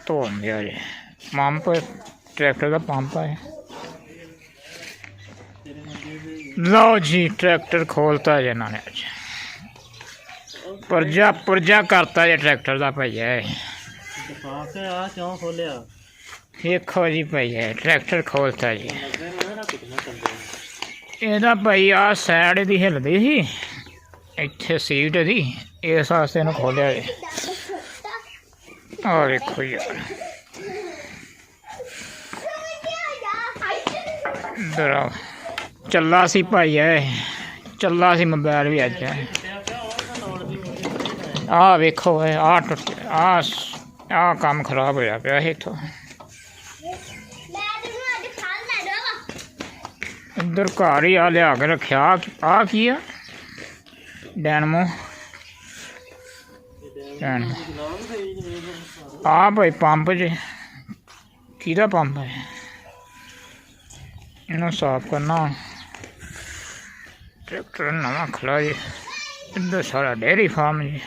ਧੋਣ ਦਿਆ ਜੀ ਪੰਪ ट्रैक्टर का पंप है। लो जी ट्रैक्टर खोलता है इन्होंने अज पुरजा पुरजा करता है ट्रैक्टर का भैया देखो जी भैया ट्रैक्टर खोलता जी ਇਹਦਾ भाई आ साइड दी हिलदी सी इत्थे सीट दी इस वास्ते इन्हूं खोलिया आ देखो यार इधर आओ चला सी भाई है चला सी मोबाइल भी अज आ वेखो आ टुट आ काम खराब होया पिया इथों इधर घर ही आ लिया के रखा आ की आ डैनमो आ भाई पंप जे किहदा पंप है इन्हों साफ करना ट्रैक्टर नवा खड़ा जी इधर सारा डेयरी फार्म जी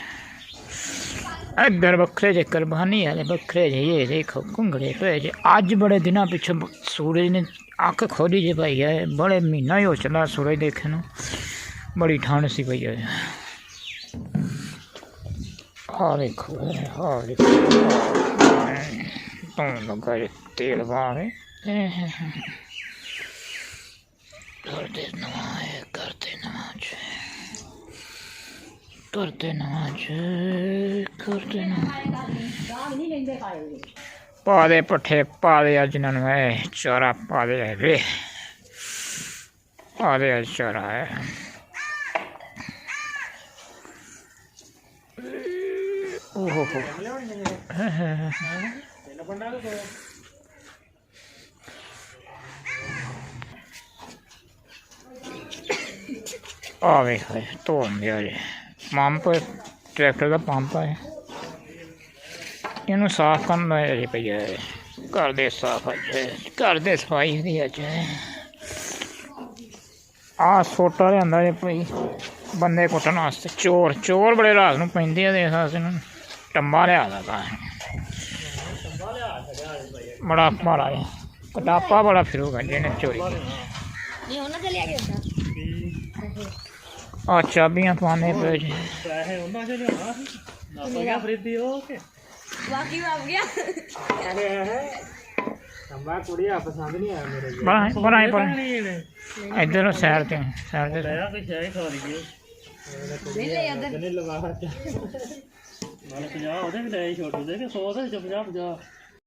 इधर बखरे जे कुरबानी वाले बखरे जे ये देखो घुंगड़े पे जे अज बड़े दिनों पिछे सूरज ने अख खोली जे भाई है बड़े महीना ही हो चला सूरज देखे न बड़ी ठंड सी पई है हाँ देखो तो लगा तेल पावे करते नमाज पा दे पट्ठे पा दे अज इन्होंने चारा पा दे रे पा दे अज चारा है ओहो आवे धोन दिया जी पंप ट्रैक्टर का पंप है इनू साफ करना जी भैया घर दे साफ अज घर दे सफाई दी अज आ सोटा लिया जी भाई बंदे कुट्टन वास्ते चोर चोर बड़े रात नूं पैंदे आ टंबा लिया बड़ा भारा है कटापा बड़ा फिरूगा जिन्हें चोरी आ चाबियां पाने पे जी इधर सैर